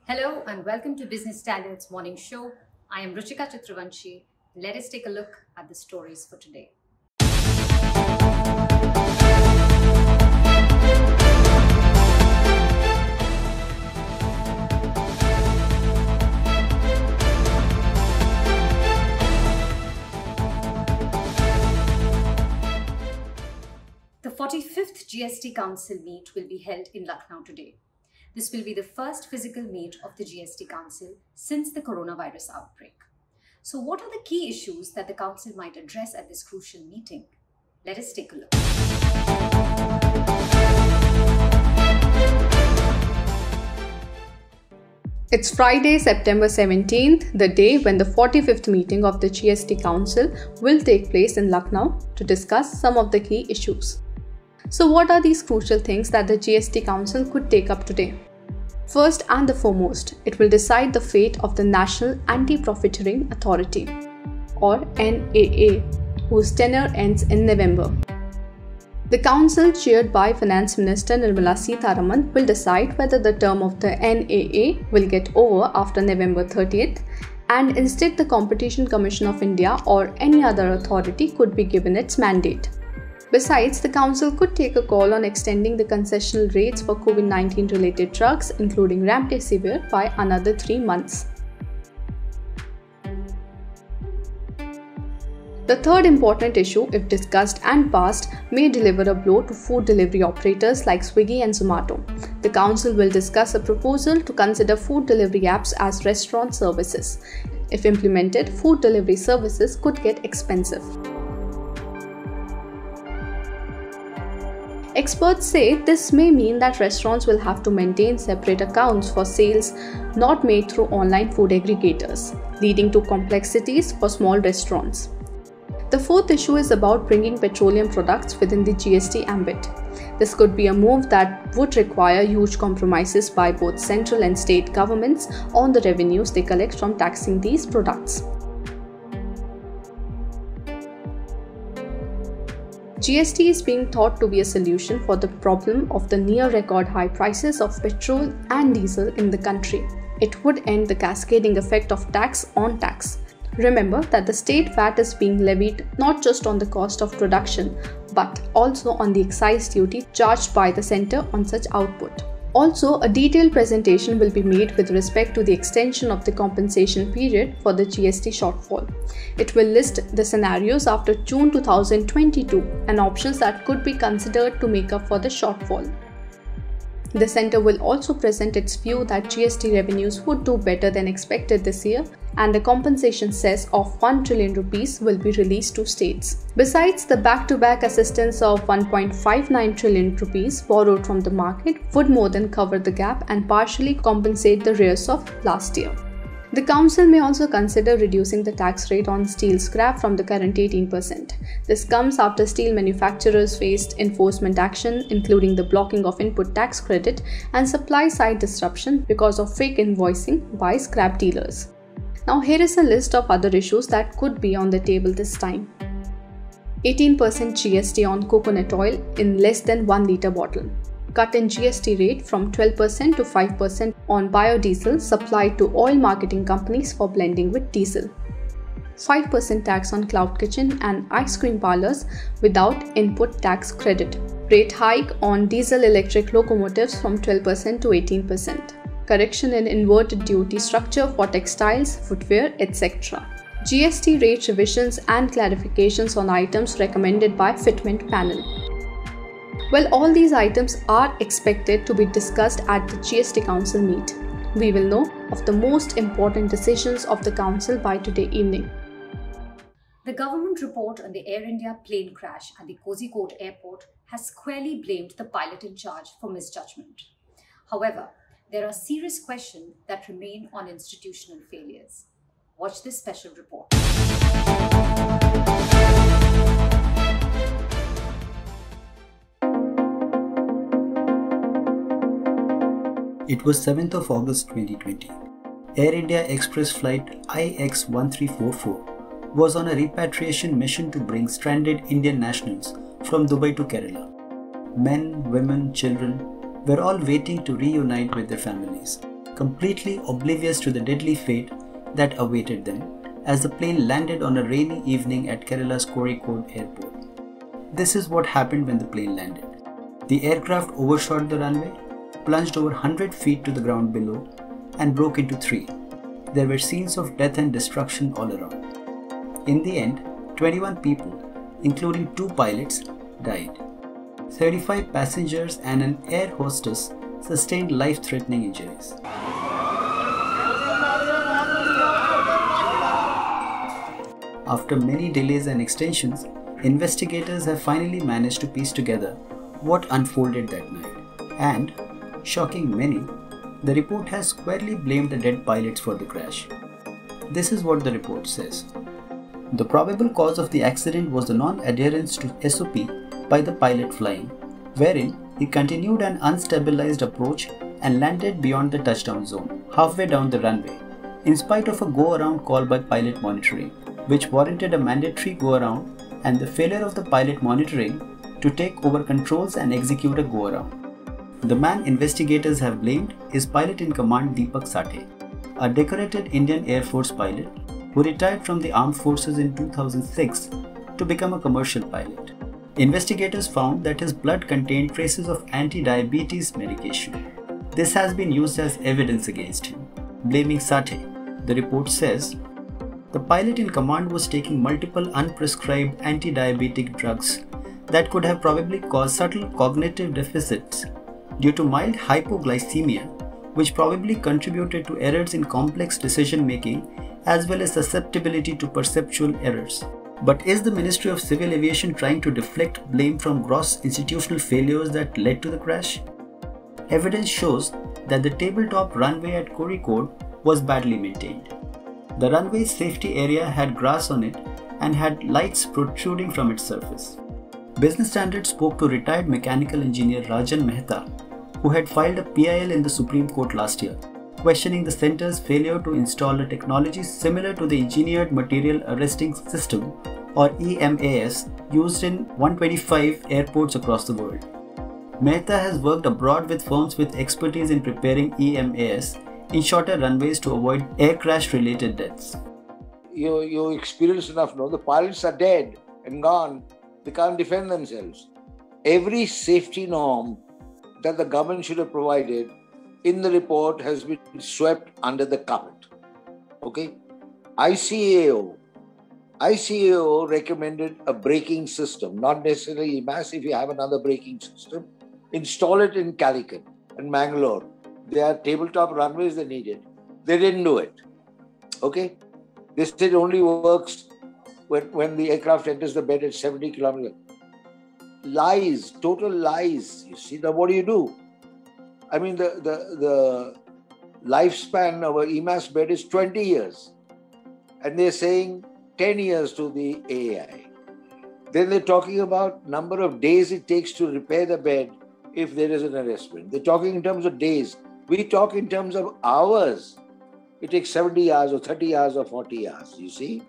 Hello and welcome to Business Standards Morning Show. I am Ruchika Chitravanshi. Let us take a look at the stories for today. The 45th GST Council meet will be held in Lucknow today. This will be the first physical meet of the GST Council since the coronavirus outbreak. So what are the key issues that the Council might address at this crucial meeting? Let us take a look. It's Friday, September 17th, the day when the 45th meeting of the GST Council will take place in Lucknow to discuss some of the key issues. So what are these crucial things that the GST Council could take up today? First and the foremost, it will decide the fate of the National Anti-Profiteering Authority, or NAA, whose tenure ends in November. The Council, chaired by Finance Minister Nirmala Sitharaman, will decide whether the term of the NAA will get over after November 30th, and instead the Competition Commission of India or any other authority could be given its mandate. Besides, the Council could take a call on extending the concessional rates for COVID-19 related drugs, including Remdesivir, by another 3 months. The third important issue, if discussed and passed, may deliver a blow to food delivery operators like Swiggy and Zomato. The Council will discuss a proposal to consider food delivery apps as restaurant services. If implemented, food delivery services could get expensive. Experts say this may mean that restaurants will have to maintain separate accounts for sales not made through online food aggregators, leading to complexities for small restaurants. The fourth issue is about bringing petroleum products within the GST ambit. This could be a move that would require huge compromises by both central and state governments on the revenues they collect from taxing these products. GST is being thought to be a solution for the problem of the near-record high prices of petrol and diesel in the country. It would end the cascading effect of tax on tax. Remember that the state VAT is being levied not just on the cost of production, but also on the excise duty charged by the centre on such output. Also, a detailed presentation will be made with respect to the extension of the compensation period for the GST shortfall. It will list the scenarios after June 2022 and options that could be considered to make up for the shortfall. The centre will also present its view that GST revenues would do better than expected this year, and a compensation cess of 1 trillion rupees will be released to states. Besides, the back-to-back assistance of 1.59 trillion rupees borrowed from the market would more than cover the gap and partially compensate the arrears of last year. The Council may also consider reducing the tax rate on steel scrap from the current 18%. This comes after steel manufacturers faced enforcement action, including the blocking of input tax credit and supply-side disruption because of fake invoicing by scrap dealers. Now here is a list of other issues that could be on the table this time. 18% GST on coconut oil in less than 1 litre bottle. Cut in GST rate from 12% to 5% on biodiesel supplied to oil marketing companies for blending with diesel. 5% tax on cloud kitchen and ice cream parlours without input tax credit. Rate hike on diesel electric locomotives from 12% to 18%. Correction in inverted duty structure for textiles, footwear, etc. GST rate revisions and clarifications on items recommended by Fitment Panel. Well, all these items are expected to be discussed at the GST Council meet. We will know of the most important decisions of the Council by today evening. The government report on the Air India plane crash at the Kozhikode airport has squarely blamed the pilot in charge for misjudgment. However, there are serious questions that remain on institutional failures. Watch this special report. It was 7th of August 2020. Air India Express flight IX1344 was on a repatriation mission to bring stranded Indian nationals from Dubai to Kerala. Men, women, children were all waiting to reunite with their families. completely oblivious to the deadly fate that awaited them as the plane landed on a rainy evening at Kerala's Kozhikode airport. This is what happened when the plane landed. The aircraft overshot the runway, plunged over 100 feet to the ground below, and broke into three. There were scenes of death and destruction all around. In the end, 21 people, including 2 pilots, died. 35 passengers and an air hostess sustained life-threatening injuries. After many delays and extensions, investigators have finally managed to piece together what unfolded that night. And, shocking many, the report has squarely blamed the dead pilots for the crash. This is what the report says. The probable cause of the accident was the non-adherence to SOP by the pilot flying, wherein he continued an unstabilized approach and landed beyond the touchdown zone, halfway down the runway, in spite of a go-around call by pilot monitoring, which warranted a mandatory go-around and the failure of the pilot monitoring to take over controls and execute a go-around. The man investigators have blamed is pilot in command Deepak Sathe, a decorated Indian Air Force pilot who retired from the armed forces in 2006 to become a commercial pilot. Investigators found that his blood contained traces of anti-diabetes medication. This has been used as evidence against him. Blaming Sathe, the report says, the pilot in command was taking multiple unprescribed anti-diabetic drugs that could have probably caused subtle cognitive deficits due to mild hypoglycemia, which probably contributed to errors in complex decision-making as well as susceptibility to perceptual errors. But is the Ministry of Civil Aviation trying to deflect blame from gross institutional failures that led to the crash? Evidence shows that the tabletop runway at Kozhikode was badly maintained. The runway's safety area had grass on it and had lights protruding from its surface. Business Standard spoke to retired mechanical engineer Rajan Mehta, who had filed a PIL in the Supreme Court last year, questioning the centre's failure to install a technology similar to the Engineered Material Arresting System or EMAS used in 125 airports across the world. Mehta has worked abroad with firms with expertise in preparing EMAS in shorter runways to avoid air crash related deaths. You experienced enough, no? The pilots are dead and gone. They can't defend themselves. Every safety norm that the government should have provided in the report has been swept under the carpet. Okay? ICAO recommended a braking system, not necessarily EMAS. If you have another braking system, install it in Calicut and Mangalore. They are tabletop runways they needed. They didn't do it. Okay? They said it only works when the aircraft enters the bed at 70 kilometers. Lies, total lies. You see, now what do? I mean, the lifespan of an EMAS bed is 20 years. And they're saying 10 years to the AI. Then they're talking about number of days it takes to repair the bed if there is an arrestment. They're talking in terms of days. We talk in terms of hours. It takes 70 hours or 30 hours or 40 hours, you see.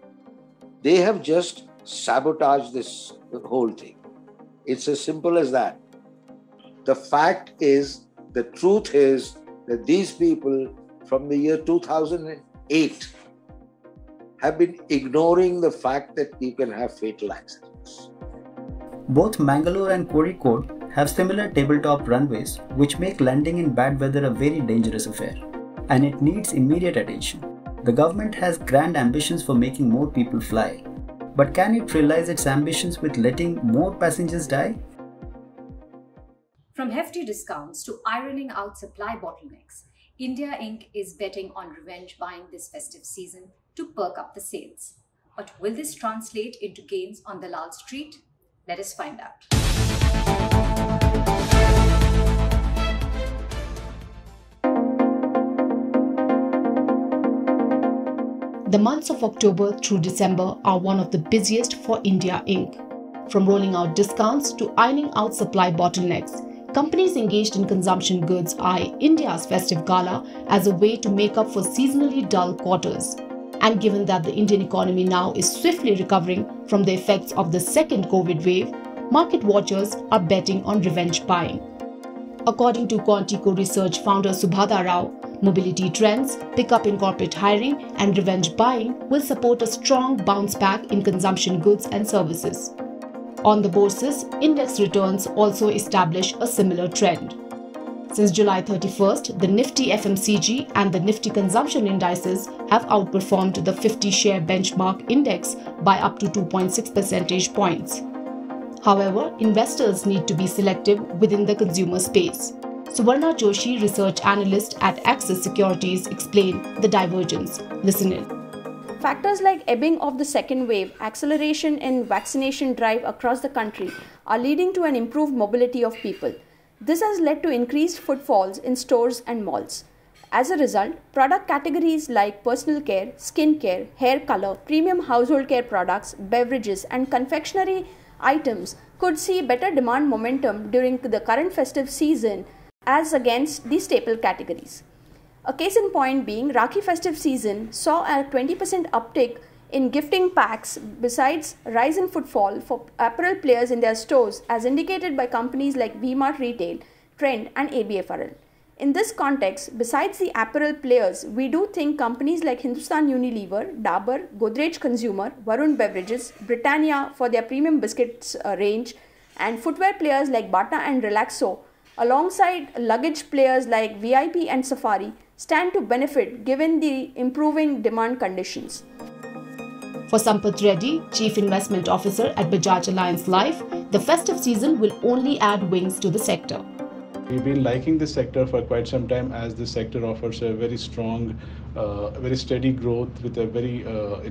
They have just sabotaged this whole thing. It's as simple as that. The fact is, the truth is that these people from the year 2008 have been ignoring the fact that you can have fatal accidents. Both Mangalore and Kozhikode have similar tabletop runways which make landing in bad weather a very dangerous affair, and it needs immediate attention. The government has grand ambitions for making more people fly, but can it realize its ambitions with letting more passengers die? From hefty discounts to ironing out supply bottlenecks, India Inc. is betting on revenge buying this festive season to perk up the sales. But will this translate into gains on Dalal Street? Let us find out. The months of October through December are one of the busiest for India Inc. From rolling out discounts to ironing out supply bottlenecks, companies engaged in consumption goods eye India's festive gala as a way to make up for seasonally dull quarters. And given that the Indian economy now is swiftly recovering from the effects of the second COVID wave, market watchers are betting on revenge buying. According to Quantico Research founder Subhadha Rao, Mobility trends, pickup in corporate hiring, and revenge buying will support a strong bounce back in consumption goods and services. On the bourses, index returns also establish a similar trend. Since July 31st, the Nifty FMCG and the Nifty Consumption Indices have outperformed the 50-share benchmark index by up to 2.6 percentage points. However, investors need to be selective within the consumer space. Suvarna Joshi, research analyst at Axis Securities, explained the divergence. Listen in. Factors like ebbing of the second wave, acceleration in vaccination drive across the country are leading to an improved mobility of people. This has led to increased footfalls in stores and malls. As a result, product categories like personal care, skin care, hair color, premium household care products, beverages, and confectionery items could see better demand momentum during the current festive season as against the staple categories. A case in point being Rakhi festive season saw a 20% uptick in gifting packs besides rise in footfall for apparel players in their stores as indicated by companies like V-Mart Retail, Trend and ABFRL. In this context, besides the apparel players, we do think companies like Hindustan Unilever, Dabur, Godrej Consumer, Varun Beverages, Britannia for their premium biscuits range and footwear players like Bata and Relaxo alongside luggage players like VIP and Safari stand to benefit given the improving demand conditions. For Sampath Reddy, Chief Investment Officer at Bajaj Allianz Life, the festive season will only add wings to the sector. We've been liking this sector for quite some time as this sector offers a very strong, very steady growth with a very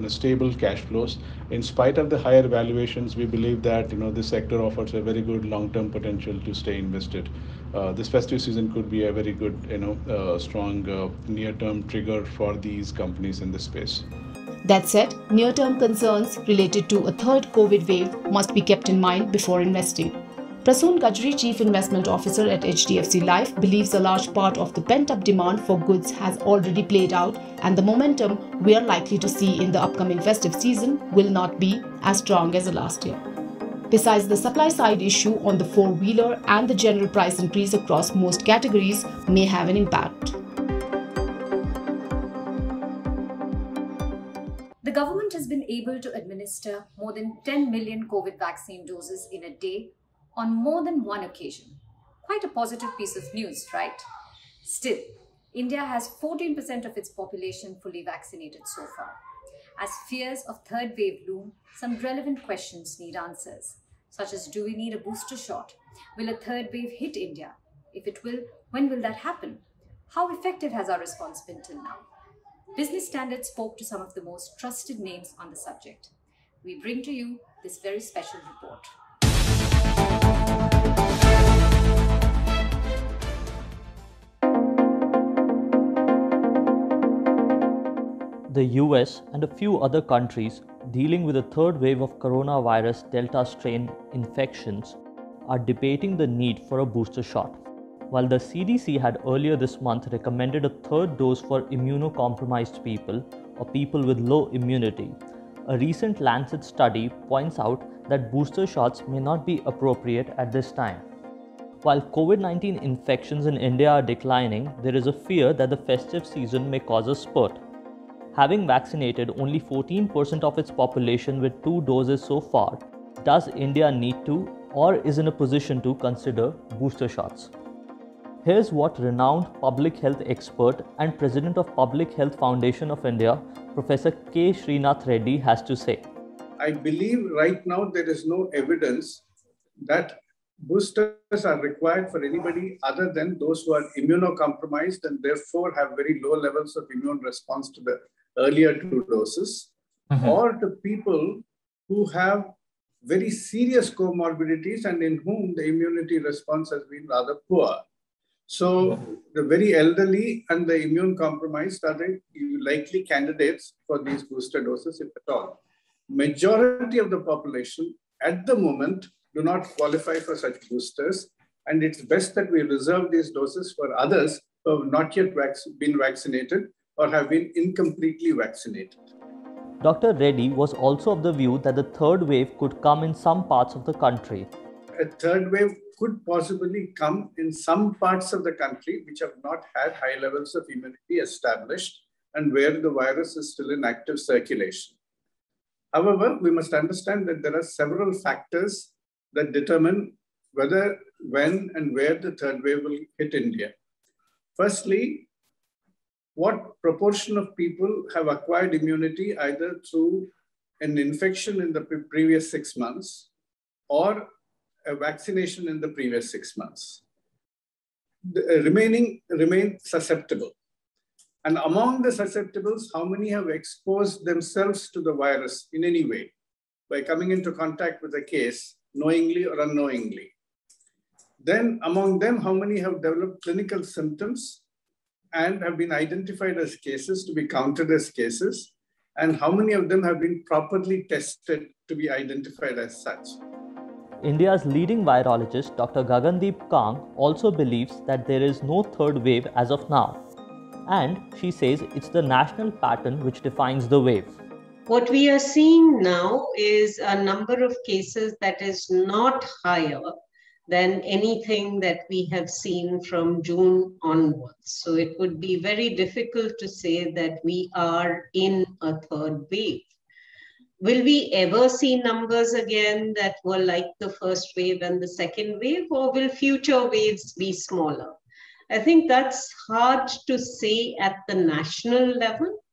stable cash flows. In spite of the higher valuations, we believe that this sector offers a very good long-term potential to stay invested. This festive season could be a very good, strong near-term trigger for these companies in this space. That said, near-term concerns related to a third COVID wave must be kept in mind before investing. Prasoon Gajri, Chief Investment Officer at HDFC Life, believes a large part of the pent-up demand for goods has already played out and the momentum we are likely to see in the upcoming festive season will not be as strong as the last year. Besides, the supply side issue on the four-wheeler and the general price increase across most categories may have an impact. The government has been able to administer more than 10 million COVID vaccine doses in a day on more than one occasion. Quite a positive piece of news, right? Still, India has 14% of its population fully vaccinated so far. As fears of third wave loom, some relevant questions need answers, such as do we need a booster shot? Will a third wave hit India? If it will, when will that happen? How effective has our response been till now? Business Standard spoke to some of the most trusted names on the subject. We bring to you this very special report. The US and a few other countries dealing with a third wave of coronavirus Delta strain infections are debating the need for a booster shot. While the CDC had earlier this month recommended a third dose for immunocompromised people or people with low immunity, a recent Lancet study points out that booster shots may not be appropriate at this time. While COVID-19 infections in India are declining, there is a fear that the festive season may cause a spurt. Having vaccinated only 14% of its population with 2 doses so far, does India need to or is in a position to consider booster shots? Here's what renowned public health expert and president of Public Health Foundation of India, Professor K. Srinath Reddy has to say. I believe right now there is no evidence that boosters are required for anybody other than those who are immunocompromised and therefore have very low levels of immune response to the earlier 2 doses, or to people who have very serious comorbidities and in whom the immunity response has been rather poor. So the very elderly and the immune compromised are the likely candidates for these booster doses, if at all. Majority of the population at the moment do not qualify for such boosters, and it's best that we reserve these doses for others who have not yet been vaccinated or have been incompletely vaccinated. Dr. Reddy was also of the view that the third wave could come in some parts of the country. A third wave could possibly come in some parts of the country which have not had high levels of immunity established and where the virus is still in active circulation. However, we must understand that there are several factors that determine whether, when, and where the third wave will hit India. Firstly, what proportion of people have acquired immunity either through an infection in the previous 6 months or a vaccination in the previous 6 months. The remain susceptible. And among the susceptibles, how many have exposed themselves to the virus in any way by coming into contact with a case, knowingly or unknowingly? Then among them, how many have developed clinical symptoms and have been identified as cases to be counted as cases? And how many of them have been properly tested to be identified as such? India's leading virologist, Dr. Gagandeep Kang, also believes that there is no third wave as of now. And she says it's the national pattern which defines the wave. What we are seeing now is a number of cases that is not higher than anything that we have seen from June onwards. So it would be very difficult to say that we are in a third wave. Will we ever see numbers again that were like the first wave and the second wave, or will future waves be smaller? I think that's hard to say at the national level.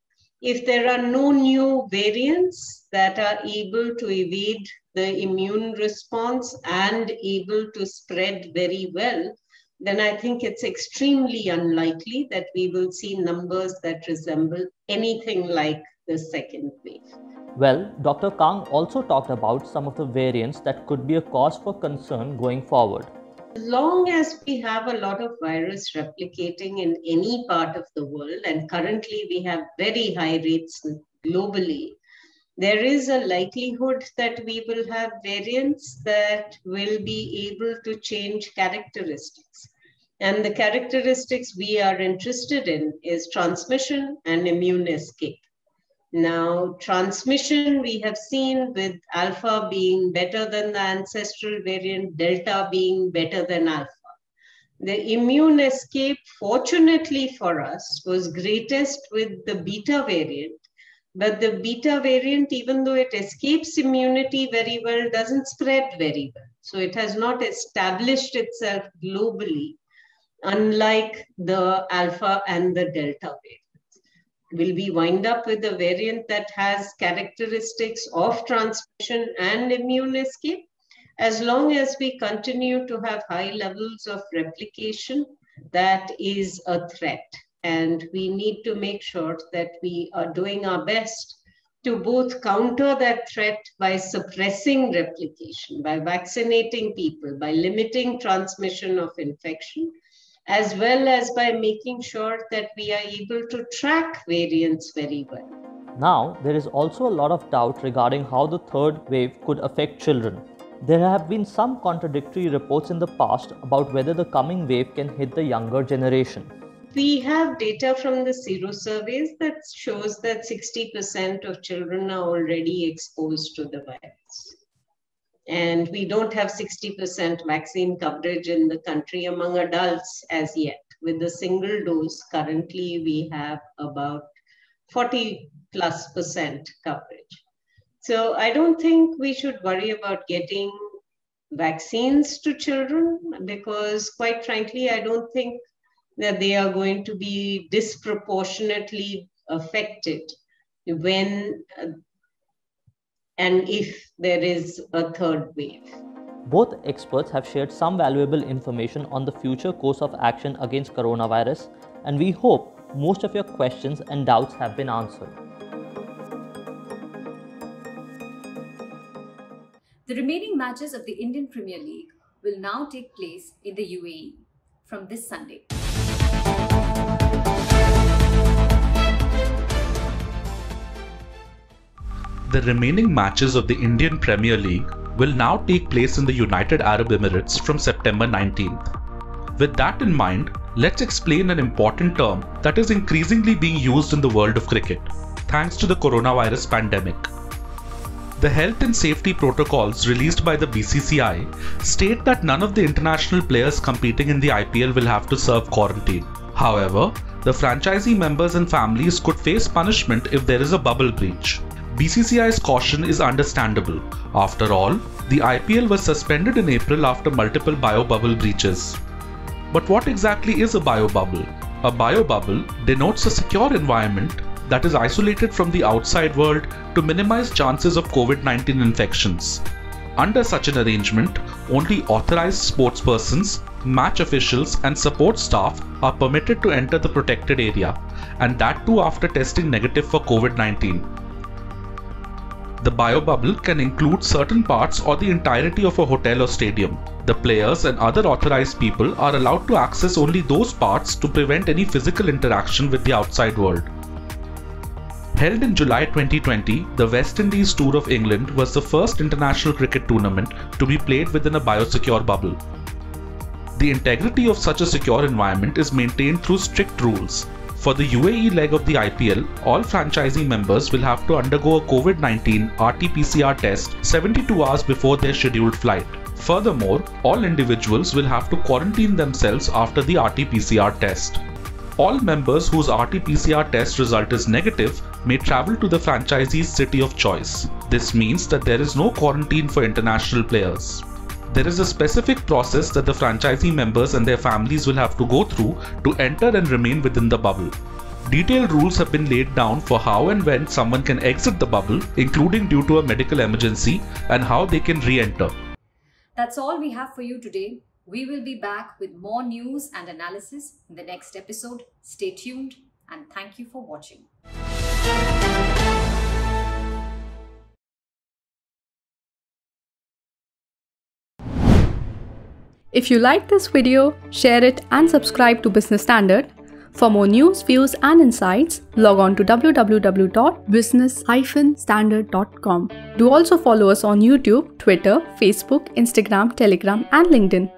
If there are no new variants that are able to evade the immune response and able to spread very well, then I think it's extremely unlikely that we will see numbers that resemble anything like the second wave. Well, Dr. Kang also talked about some of the variants that could be a cause for concern going forward. As long as we have a lot of virus replicating in any part of the world, and currently we have very high rates globally, there is a likelihood that we will have variants that will be able to change characteristics. And the characteristics we are interested in is transmission and immune escape. Now, transmission we have seen with alpha being better than the ancestral variant, delta being better than alpha. The immune escape, fortunately for us, was greatest with the beta variant. But the beta variant, even though it escapes immunity very well, doesn't spread very well. So it has not established itself globally, unlike the alpha and the delta variant. Will we wind up with a variant that has characteristics of transmission and immune escape? As long as we continue to have high levels of replication, that is a threat. And we need to make sure that we are doing our best to both counter that threat by suppressing replication, by vaccinating people, by limiting transmission of infection, as well as by making sure that we are able to track variants very well. Now, there is also a lot of doubt regarding how the third wave could affect children. There have been some contradictory reports in the past about whether the coming wave can hit the younger generation. We have data from the sero surveys that shows that 60% of children are already exposed to the virus. And we don't have 60% vaccine coverage in the country among adults as yet. With the single dose, currently we have about 40+% coverage. So I don't think we should worry about getting vaccines to children because, quite frankly, I don't think that they are going to be disproportionately affected when and if there is a third wave. Both experts have shared some valuable information on the future course of action against coronavirus, and we hope most of your questions and doubts have been answered. The remaining matches of the Indian Premier League will now take place in the UAE from this Sunday. The remaining matches of the Indian Premier League will now take place in the United Arab Emirates from September 19th. With that in mind, let's explain an important term that is increasingly being used in the world of cricket, thanks to the coronavirus pandemic. The health and safety protocols released by the BCCI state that none of the international players competing in the IPL will have to serve quarantine. However, the franchisee members and families could face punishment if there is a bubble breach. BCCI's caution is understandable. After all, the IPL was suspended in April after multiple bio-bubble breaches. But what exactly is a bio-bubble? A bio-bubble denotes a secure environment that is isolated from the outside world to minimize chances of COVID-19 infections. Under such an arrangement, only authorized sportspersons, match officials and support staff are permitted to enter the protected area, and that too after testing negative for COVID-19. The bio-bubble can include certain parts or the entirety of a hotel or stadium. The players and other authorized people are allowed to access only those parts to prevent any physical interaction with the outside world. Held in July 2020, the West Indies Tour of England was the first international cricket tournament to be played within a biosecure bubble. The integrity of such a secure environment is maintained through strict rules. For the UAE leg of the IPL, all franchisee members will have to undergo a COVID-19 RT-PCR test 72 hours before their scheduled flight. Furthermore, all individuals will have to quarantine themselves after the RT-PCR test. All members whose RT-PCR test result is negative may travel to the franchisee's city of choice. This means that there is no quarantine for international players. There is a specific process that the franchisee members and their families will have to go through to enter and remain within the bubble. Detailed rules have been laid down for how and when someone can exit the bubble, including due to a medical emergency, and how they can re-enter. That's all we have for you today. We will be back with more news and analysis in the next episode. Stay tuned and thank you for watching. If you like this video, share it and subscribe to Business Standard. For more news, views and insights, log on to www.business-standard.com. Do also follow us on YouTube, Twitter, Facebook, Instagram, Telegram and LinkedIn.